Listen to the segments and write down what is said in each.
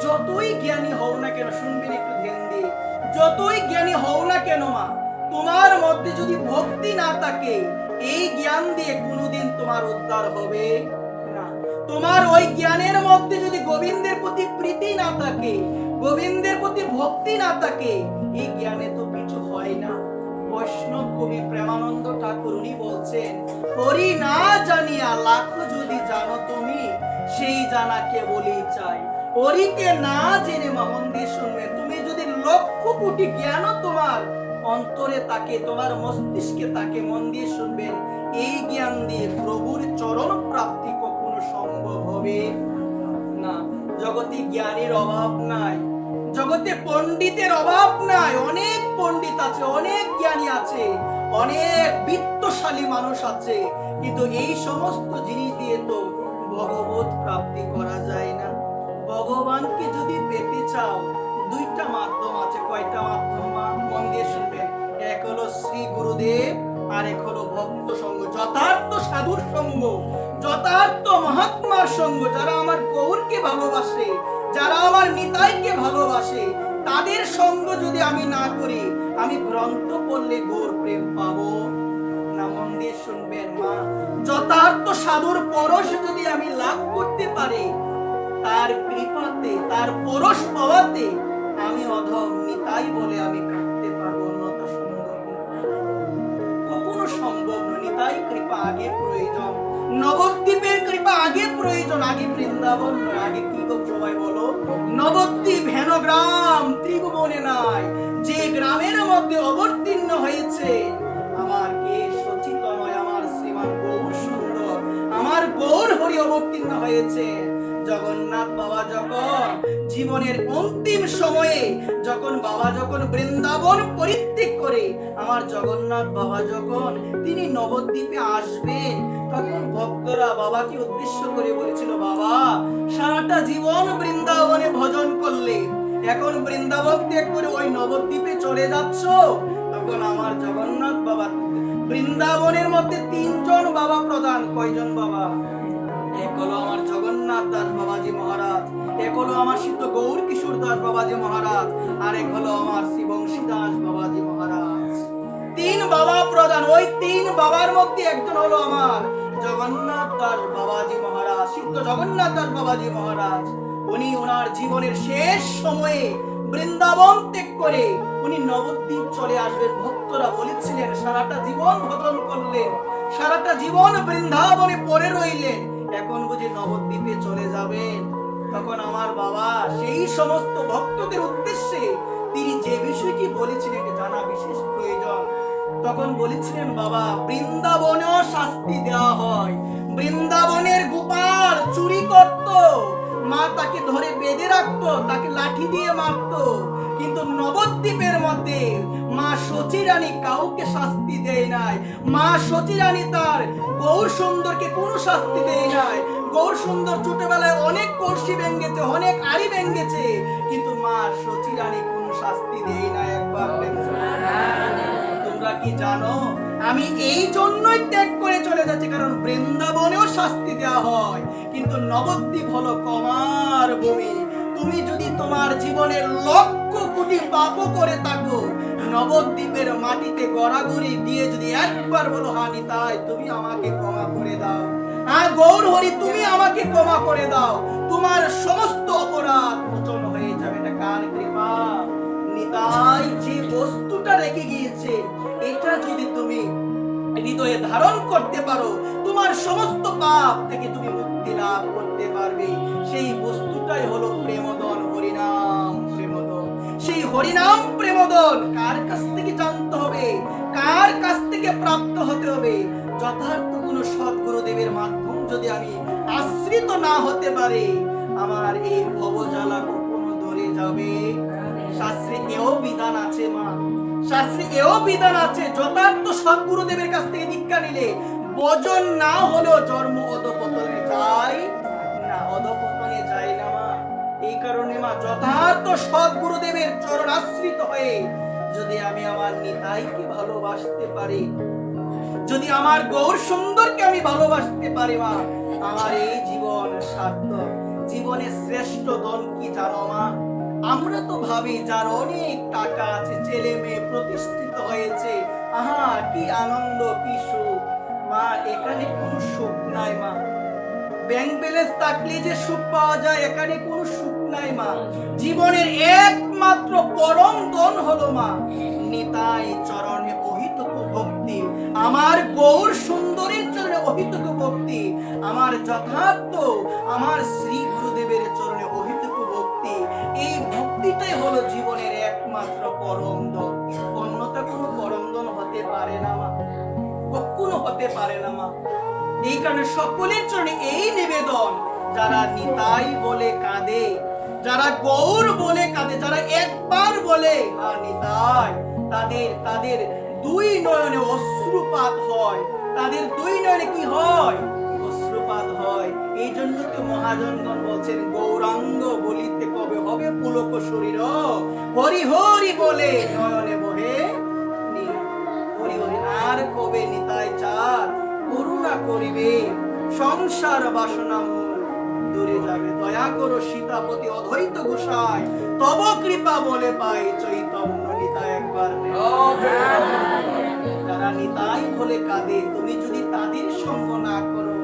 যতই জ্ঞানী হও না কেন, শুনবেন একটু ধ্যান দিয়ে, যতই জ্ঞানী হও না কেন মা, তোমার মধ্যে যদি ভক্তি না থাকে, এই জ্ঞান দিয়ে কোনোদিন তোমার উদ্ধার হবে না। তোমার ওই জ্ঞানের মধ্যে যদি গোবিন্দের প্রতি প্রীতি না থাকে, গোবিন্দের প্রতি ভক্তি না থাকে, এই জ্ঞানে তো কিছু হয় না। বৈষ্ণব কবি প্রেমানন্দ ঠাকুর উনি বলছেন, হরি না জানিয়া লাখো যদি জানো তুমি, সেই জানা কেবলই চাই। হরিকে না জেনে মা, মন দিয়ে শুনবে, তুমি যদি লক্ষ কোটি জ্ঞান তোমার অন্তরে তাকে, তোমার মস্তিষ্কে তাকে, মন দিয়ে শুনবেন, এই জ্ঞান দিয়ে প্রভুর চরণ প্রাপ্তি কখনো সম্ভব হবে না। জগতে জ্ঞানের অভাব নাই, জগতে পণ্ডিতের অভাব নাই। অনেক পণ্ডিত আছে, অনেক জ্ঞানী আছে, অনেক বিত্তশালী মানুষ আছে, কিন্তু এই সমস্ত জিনিস দিয়ে তো ভগবত প্রাপ্তি করা যায় না। ভগবানকে যদি পেতে চাও, দুইটা মাধ্যম আছে। কয়টা মাধ্যম মা? মন দিয়ে শুনবেন। এক হলো শ্রী গুরুদেব, আর এক হলো ভক্ত সঙ্গ, যথার্থ সাধুর সঙ্গ, যথার্থ মহাত্মার সঙ্গ। যারা আমার গৌরকে ভালোবাসে, যারা আমার নিতাইকে ভালোবাসে, তাদের সঙ্গ যদি আমি না করি, আমি গ্রন্থ পড়লে গৌর প্রেম পাবো না। মন দিয়ে শুনবেন মা, যথার্থ সাধুর পরশ যদি আমি লাভ করতে পারি, তার কৃপাতে, তার পরশ পাওয়াতে আমি অধম নিতাই বলে আমি কাটতে পারবো, অন্যথা সম্ভব না, কখনো সম্ভব না। নিতাই কৃপা আগে প্রয়োজন, নবদ্বীপের কৃপা আগে প্রয়োজন, আগে বৃন্দাবন নয়। আগে কি গো সবাই বলো? নবদ্বীপ হেন গ্রাম ত্রিভুবনে নাই, যে গ্রামের মধ্যে অবতীর্ণ হয়েছে আমার কে সচিতময়, আমার শ্রীমান গৌর সুন্দর, আমার গৌর হরি অবতীর্ণ হয়েছে। জগন্নাথ বাবা যখন জীবনের অন্তিম সময়ে, যখন বাবা যখন বৃন্দাবন পরিত্যাগ করে, আমার জগন্নাথ বাবা যখন তিনি নবদ্বীপে আসবেন, তখন ভক্তরা বাবাকে উদ্দেশ্য করে বলেছিল, বাবা সারাটা জীবন বৃন্দাবনে ভজন করলে, এখন বৃন্দাবন ত্যাগ করে ওই নবদ্বীপে চলে যাচ্ছ। তখন আমার জগন্নাথ বাবা, বৃন্দাবনের মধ্যে তিনজন বাবা প্রধান। কয়জন বাবা? এক হলো আমার জগন্নাথ দাস বাবাজি মহারাজ, এক হলো আমার সিদ্ধ গৌর কিশোর দাস বাবাজি মহারাজ, আর এক হলো আমার শ্রী বংশী দাস বাবাজি মহারাজ। তিন বাবা প্রধান। ওই তিন বাবার মধ্যে একজন হলো আমার জগন্নাথ দাস বাবাজি মহারাজ, সিদ্ধ জগন্নাথ দাস বাবাজি মহারাজ। উনি ওনার জীবনের শেষ সময়ে বৃন্দাবন ত্যাগ করে উনি নবদ্বীপ চলে আসবেন। ভক্তরা বলেছিলেন, সারাটা জীবন ভজন করলেন, সারাটা জীবন বৃন্দাবনে পড়ে রইলেন, এখন বুঝি নবদ্বীপে চলে যাবেন। তখন আমার বাবা সেই সমস্ত ভক্তদের উদ্দেশ্যে তিনি যে বিষয়টি বলেছিলেন জানা বিশেষ প্রয়োজন। তখন বলেছিলেন, বাবা বৃন্দাবনেও শাস্তি দেওয়া হয়, বৃন্দাবনের গোপাল চুরি করত, মা তাকে ধরে বেঁধে রাখতো, তাকে লাঠি দিয়ে মারতো, কিন্তু নবদ্বীপের মধ্যে মা সচী রানী কাউকে শাস্তি দেয় নাই। মা সচী রানী তার গৌর সুন্দরকে কোনো শাস্তি দেয় নাই। গৌর সুন্দর ছোটবেলায় অনেক কলসি ভেঙেছে, অনেক আড়ি ভেঙেছে, কিন্তু মা সচী রানী কোনো শাস্তি দেয় নাই। একবার তোমরা কি জানো, আমি এই জন্যই ত্যাগ করে চলে যাচ্ছি, কারণ বৃন্দাবনেও শাস্তি দেওয়া হয়, কিন্তু নবদ্বীপ হলো ক্ষমার ভূমি। তুমি যদি তোমার জীবনের লক্ষ কোটি পাপও করে থাকো, নবদ্বীপের মাটিতে গড়াগড়ি দিয়ে যদি একবার বলো, হানি তাই তুমি আমাকে ক্ষমা করে দাও, হ্যাঁ গৌর হরি তুমি আমাকে ক্ষমা করে দাও, তোমার সমস্ত অপরাধ মোচন হয়ে যাবে। এটা কার কৃপা? নিতাই যে বস্তুটা রেখে গিয়েছে, এটা যদি তুমি হৃদয়ে ধারণ করতে পারো, তোমার সমস্ত পাপ থেকে তুমি মুক্তি লাভ করতে পারবে। সেই বস্তুটাই হলো প্রেমদন, হরিনাম প্রেমদন। সেই হরিনাম প্রেমদন কার কাছ থেকে জানতে হবে, কার কাছ থেকে প্রাপ্ত হতে হবে? যথার্থ কোন সদ্গুরুদেবের মাধ্যম যদি আমি আশ্রিত না হতে পারি, আমার এই ভবজ্বালা কখনো ধরে যাবে। শাস্ত্রে এও বিধান আছে মা, শাস্ত্রে এও বিধান আছে, যথার্থ সদ্গুরুদেবের কাছ থেকে দীক্ষা নিলে ভজন না হলেও জন্ম অধপতনে যায় না, অধপতনে যায় না মা। এই কারণে মা যথার্থ সদ্গুরুদেবের চরণ আশ্রিত হয়ে যদি আমি আমার নিতাইকে ভালোবাসতে পারি, যদি আমার গৌর সুন্দরকে আমি ভালোবাসতে পারি মা, আমার এই জীবন সার্থক। জীবনের শ্রেষ্ঠ ধন কি জানো মা? আমরা তো ভাবি যার অনেক টাকা আছে, ছেলে মেয়ে প্রতিষ্ঠিত হয়েছে, আহা কি আনন্দ, কি সুখ। মা, এখানে কোনো সুখ নাই মা। ব্যাংক ব্যালেন্স থাকলে যে সুখ পাওয়া যায়, এখানে কোনো সুখ নাই মা। জীবনের একমাত্র পরম ধন হলো মা নিতাই চরণে অহিতক ভক্তি। আমার গৌর সুন্দরীর চরণে অহিতক ভক্তি, আমার যথার্থ আমার শ্রী গুরুদেবের চরণে অহিতক ভক্তি। এই ভক্তিটাই হলো জীবনের একমাত্র পরম ধন। অন্যতা কোনো পরম ধন হতে পারে না মা, কখনো হতে পারে না মা। এই কারণে সকলের চরণে এই নিবেদন, যারা নিতাই বলে কাঁদে, যারা গৌর বলে কাঁদে, যারা একবার বলে হ্যাঁ নিতাই, তাদের দুই নয়নে অশ্রুপাত হয়। তাদের দুই নয়নে কি হয়? অশ্রুপাত হয়। এই জন্য তো মহাজনগণ বলছেন, গৌরাঙ্গ বলিতে কবে হবে পুলক শরীর, হরি হরি বলে নয়নে বহে নীর। হরি হরি আর কবে নিতাই চার করুণা করিবে, সংসার বাসনা মূল দূরে যাবে। দয়া করো সীতাপতি অদ্বৈত গোসাই, তব কৃপা বলে পাই চৈতন্য নিতাই একবার। যারা নিতাই বলে কাঁদে, তুমি যদি তাদের সঙ্গ না করো,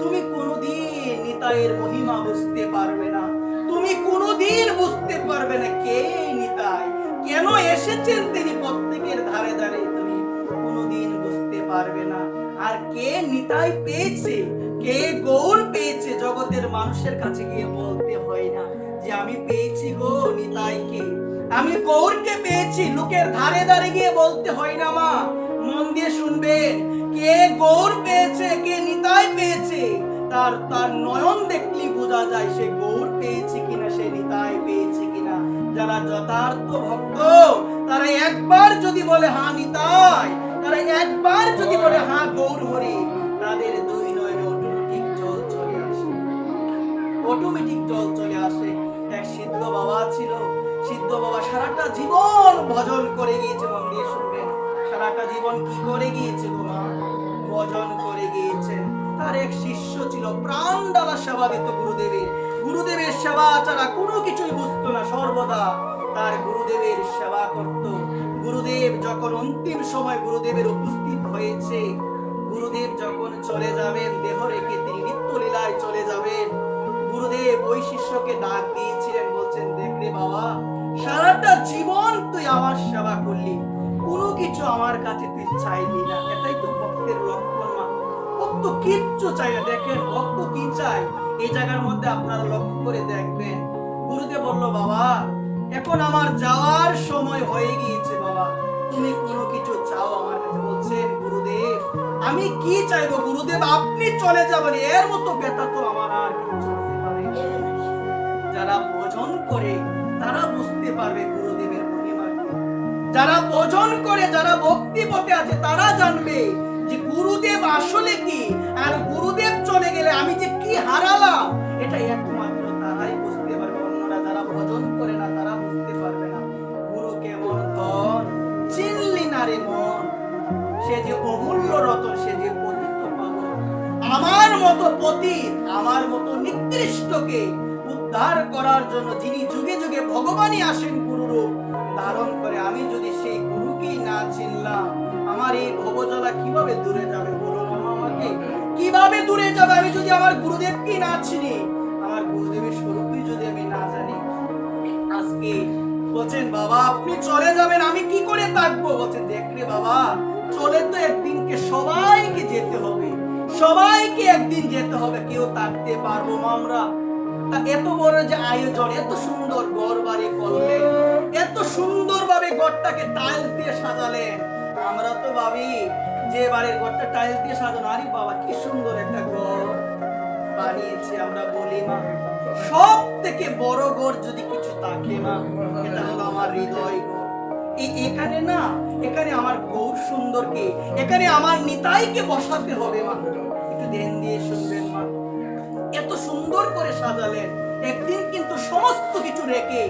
তুমি কোনোদিন নিতাইয়ের মহিমা বুঝতে পারবে না। তুমি কোনোদিন বুঝতে পারবে না কে নিতাই, কেন এসেছেন তিনি প্রত্যেকের ধারে ধারে, তুমি কোনোদিন বুঝতে পারবে না। আর কে নিতাই পেয়েছে, কে গৌর পেয়েছে, জগতের মানুষের কাছে গিয়ে বলতে হয় না যে আমি পেয়েছি গো নিতাইকে, আমি গৌরকে পেয়েছি। লোকের ধারে ধারে গিয়ে বলতে হয় না মা। মন দিয়ে শুনবেন, কে গৌর পেয়েছে, কে নিতাই পেয়েছে, তার নয়ন দেখলেই বোঝা যায় সে গৌর পেয়েছে কিনা, সে নিতাই পেয়েছে কিনা। যারা যথার্থ ভক্ত, তারা একবার যদি বলে হ্যাঁ নিতাই, তারা একবার যদি বলে হ্যাঁ গৌর হরি, তাদের দুই নয়নে অটোমেটিক জল চলে আসে, অটোমেটিক জল চলে আসে। এক সিদ্ধ বাবা ছিল, সিদ্ধ বাবা সারাটা জীবন ভজন করে গিয়েছে। মন দিয়ে শুনবেন, সারাটা জীবন কি করে গিয়েছে গো মা? ভজন করে গিয়েছেন। তার এক শিষ্য ছিল, প্রাণ দ্বারা সেবা দিত গুরুদেবের। গুরুদেবের সেবা ছাড়া কোনো কিছুই বুঝতো না, সর্বদা তার গুরুদেবের সেবা করত। গুরুদেব যখন অন্তিম সময় গুরুদেবের উপস্থিত হয়েছে, গুরুদেব যখন চলে যাবেন, দেহ রেখে তিনি নিত্য লীলায় চলে যাবেন, গুরুদেব ওই শিষ্যকে ডাক দিয়েছিলেন, বলছেন দেখ রে বাবা, সারাটা জীবন তুই আমার সেবা করলি, কোনো কিছু আমার কাছে তুই চাইলি না। এটাই তো ভক্তের লক্ষণ মা। ভক্ত কিচ্ছু চাই না। দেখেন ভক্ত কি চাই, এই জায়গার মধ্যে আপনারা লক্ষ্য করে দেখবেন। গুরুদেব বলল বাবা, এখন আমার যাওয়ার সময় হয়ে গিয়েছে বাবা, তুমি কোনো কিছু চাও আমার কাছে। বলছেন গুরুদেব আমি কি চাইবো গুরুদেব, আপনি চলে যাবেন, এর মতো ব্যথা তো আমার আর কিছু হতে পারে। যারা ভজন করে তারা বুঝতে পারবে গুরুদেবের মহিমা কি। যারা ভজন করে, যারা ভক্তি পথে আছে, তারা জানবে যে গুরুদেব আসলে কি, আর গুরুদেব চলে গেলে আমি যে কি হারালাম, এটা একমাত্র তারাই বুঝতে পারবে। অন্যরা যারা ভজন করে না তারা বুঝতে পারবে না। গুরু কেমন ধন, চিনলি না রে মন, সে যে অমূল্য রতন, সে যে পতিত পাবন। আমার মতো পতিত, আমার মতো নিকৃষ্টকে উদ্ধার করার জন্য যিনি যুগে যুগে ভগবানই আসেন গুরুরূপ ধারণ করে, আমি যদি সেই গুরুকেই না চিনলাম, আমার এই ভবজ্বালা কিভাবে দূরে যাবে বলুন আমাকে? কিভাবে দূরে যাবে আমি যদি আমার গুরুদেবকে না চিনি, আমার গুরুদেবের স্বরূপই যদি আমি না জানি। আজকে বলছেন বাবা আপনি চলে যাবেন, আমি কি করে থাকবো? বলছেন দেখ রে বাবা, চলে তো একদিনকে সবাইকে যেতে হবে, সবাইকে একদিন যেতে হবে, কেউ থাকতে পারবো না আমরা। তা এত বড় যে আয়োজন, এত সুন্দর ঘর বাড়ি করলেন, এত সুন্দর ভাবে ঘরটাকে টাইলস দিয়ে সাজালেন, আমরা তো ভাবি যে বাড়ির ঘরটা টাইলস দিয়ে সাজানো, আরে বাবা কি সুন্দর একটা ঘর বানিয়েছে। আমরা বলি মা সব থেকে বড় ঘর যদি কিছু থাকে মা, এটা হলো আমার হৃদয় ঘর। এখানে না, এখানে আমার গৌর সুন্দরকে, এখানে আমার নিতাইকে বসাতে হবে মা। একটু ধ্যান দিয়ে শুনবেন মা, এত সুন্দর করে সাজালেন। একদিন কিন্তু সমস্ত কিছু রেখে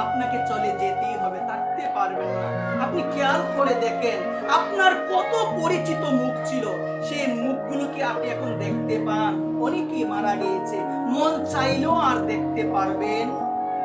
আপনাকে চলে যেতেই হবে, থাকতে পারবেন না। আপনি খেয়াল করে দেখেন, আপনার কত পরিচিত মুখ ছিল, সেই মুখগুলো কি আপনি এখন দেখতে পান? অনেকেই মারা গিয়েছে, মন চাইলেও আর দেখতে পারবেন?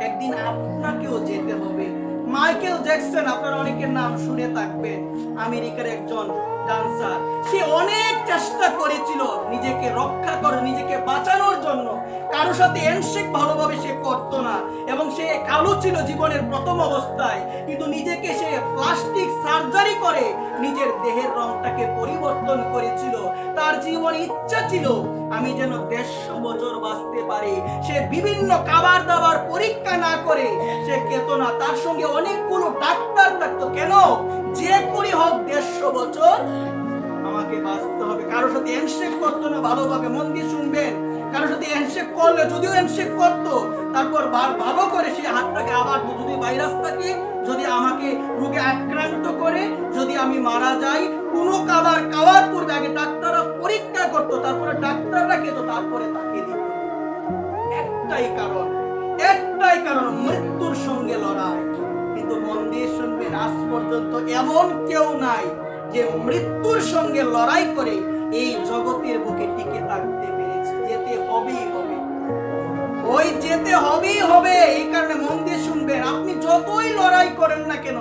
একদিন আপনাকেও যেতে হবে। মাইকেল জ্যাকসন, আপনারা অনেকের নাম শুনে থাকবেন, আমেরিকার একজন ডান্সার। সে অনেক চেষ্টা করেছিল নিজেকে রক্ষা করে, নিজেকে বাঁচানোর জন্য। কারো সাথে হ্যান্ডশেক ভালোভাবে সে করতো না, এবং সে কালো ছিল জীবনের প্রথম অবস্থায়, কিন্তু নিজেকে সে প্লাস্টিক সার্জারি করে নিজের দেহের রংটাকে পরিবর্তন করেছিল। তার জীবনে ইচ্ছা ছিল আমি যেন 150 বছর বাঁচতে পারি। সে বিভিন্ন খাবার দাবার পরীক্ষা না করে সে খেত না। তার সঙ্গে অনেকগুলো ডাক্তার থাকতো। কেন? যে করে হোক 150 বছর আমাকে বাঁচতে হবে। কারোর সাথে হ্যান্ডশেক করতো না, ভালোভাবে মন দিয়ে শুনবেন। কারোর সাথে হ্যান্ডশেক করলে, যদিও হ্যান্ডশেক করতো, তারপর ভালো করে সে হাতটাকে আবার, যদি ভাইরাস থাকে, যদি আমাকে রোগে আক্রান্ত করে, যদি আমি মারা যাই, কোনো খাবার খাওয়ার পূর্বে আগে ডাক্তাররা পরীক্ষা করতো, তারপরে ডাক্তাররা খেত, তারপরে তাকে দিত। একটাই কারণ, মৃত্যুর সঙ্গে লড়াই। কিন্তু মন দিয়ে শুনবেন, আজ পর্যন্ত এমন কেউ নাই যে মৃত্যুর সঙ্গে লড়াই করে এই জগতের বুকে টিকে থাকতে পেরেছে। যেতে হবেই হবে, ওই যেতে হবেই হবে। এই কারণে মন দিয়ে শুনবেন, আপনি যতই লড়াই করেন না কেন,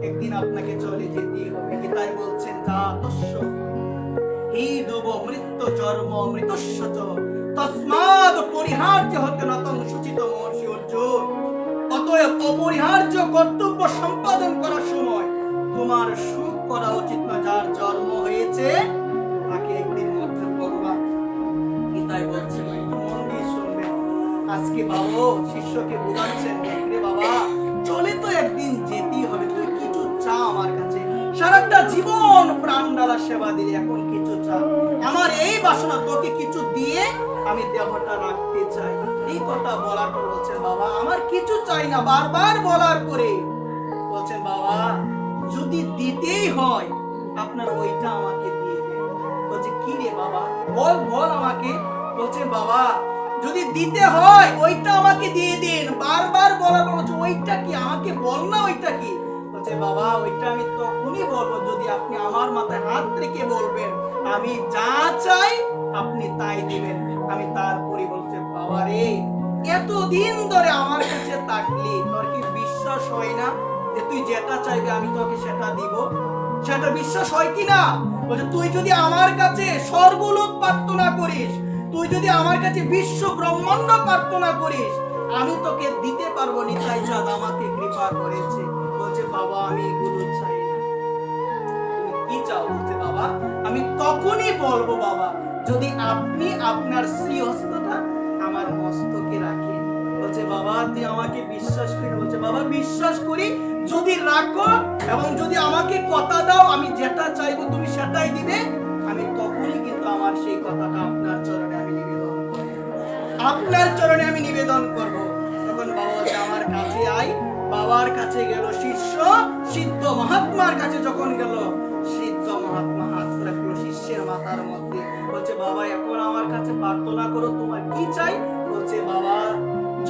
একদিন আপনাকে চলে যেতেই হবে। গীতাই বলছেন, জাতস্য হি দুব মৃত্যু জন্ম মৃতস্য চ তস্মাদ পরিহার্য হতে নতং সুচিত মহর্ষি অর্জুন। অতএব অপরিহার্য কর্তব্য সম্পাদন করার সময় তোমার সুখ করা উচিত না। যার জন্ম হয়েছে তাকে একদিন মরতে ভগবান গীতায় বলছেন। মন দিয়ে শুনবেন। আজকে বাবা শিষ্যকে বোঝাচ্ছেন, দেখরে বাবা, চলে তো একদিন যেতেই হবে, তুই কিছু চা আমার কাছে। সারাটা জীবন প্রাণ ডালা সেবা দিলে, এখন কিছু চা। আমার এই বাসনা, তোকে কিছু দিয়ে আমি দেহটা রাখতে চাই। এই কথা বলার পর বলছেন, বাবা আমার কিছু চাই না। বারবার বলার পরে বলছেন, বাবা যদি দিতেই হয় আপনার ওইটা আমাকে দিয়ে দেন। বলছে, কি রে বাবা, বল আমাকে। বলছে, বাবা যদি দিতে হয় ওইটা আমাকে দিয়ে দিন। বারবার বলার পর বলছে, ওইটা কি, আমাকে বল না ওইটা কি। বলছে, বাবা ওইটা আমি তখনই বলবো যদি আপনি আমার মাথায় হাত রেখে বলবেন আমি যা চাই আপনি তাই দিবেন। আমি তারপরে বলছে, বাবা রে, এতদিন ধরে আমার কাছে থাকলি, তোর কি বিশ্বাস হয় না যে তুই যেটা চাইবে আমি তোকে সেটা দিব? সেটা বিশ্বাস হয় কি না? বলছে, তুই যদি আমার কাছে সর্বলোক প্রার্থনা করিস, তুই যদি আমার কাছে বিশ্ব ব্রহ্মাণ্ড প্রার্থনা করিস, আমি তোকে দিতে পারবো। নিতাই চাঁদ আমাকে কৃপা করেছে। বলছে, বাবা আমি এগুলো চাই না। তুমি কি চাও? বলছে, বাবা আমি তখনই বলবো বাবা যদি আপনি আপনার শ্রীহস্তটা আমার মস্তকে রাখেন। বলছে, বাবা তুই আমাকে বিশ্বাস করি? বলছে, বাবা বিশ্বাস করি, যদি রাখো এবং যদি আমাকে কথা দাও আমি যেটা চাইবো তুমি সেটাই দিবে, আমি তখনই কিন্তু আমার সেই কথাটা আপনার চরণে আমি নিবেদন করব। আপনার চরণে আমি নিবেদন করব। তখন বাবা বলছে, আমার কাছে আই। বাবার কাছে গেল শিষ্য, সিদ্ধ মহাত্মার কাছে যখন গেল, সিদ্ধ মহাত্মা হাত রাখলো শিষ্যের মাথার মধ্যে। বলছে, বাবা এখন আমার কাছে প্রার্থনা করো, তোমার কি চাই? বলছে, বাবা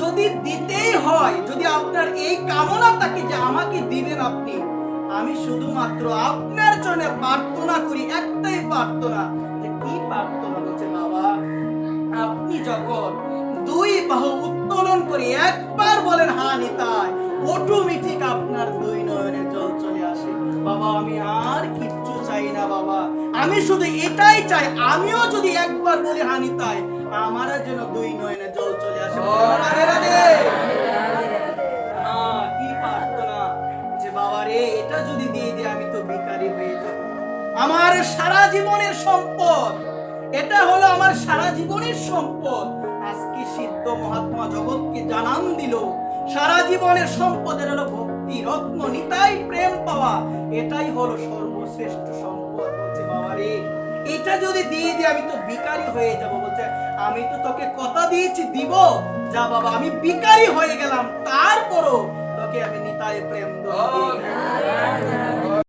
যদি দিতেই হয়, যদি আপনার এই কামনা থাকে যে আমাকে দিবেন আপনি, আমি শুধুমাত্র আপনার জন্য প্রার্থনা করি, একটাই প্রার্থনা। যে কি প্রার্থনা? বলছে, বাবা আপনি যখন দুই বাহু উত্তোলন করে একবার বলেন হা নিতাই, অটোমেটিক আপনার দুই নয়নের জল চলে আসে। বাবা আমি আর কিচ্ছু চাই না বাবা, আমি শুধু এটাই চাই, আমিও যদি একবার বলি হা নিতাই, আমার যেন দুই নয়নের জল চলে আসে। রাধে রাধে। কি প্রার্থনা যে বাবা রে, এটা যদি দিয়ে দিয়ে আমি তো ভিখারি হয়ে যাব। আমার সারা জীবনের সম্পদ, এটা হলো আমার সারা জীবনের সম্পদ। আজকে সিদ্ধ মহাত্মা জগৎকে জানান দিল সারা জীবনের সম্পদের হলো ভক্তি রত্ন নিতাই প্রেম পাওয়া, এটাই হলো সর্বশ্রেষ্ঠ সম্পদ। বলছে, বাবা রে এটা যদি দিয়ে দিয়ে আমি তো ভিখারি হয়ে যাব। বলছে, আমি তো তোকে কথা দিয়েছি দিব, যা বাবা আমি ভিখারি হয়ে গেলাম, তারপরও তোকে আমি নিতাই প্রেম দেব।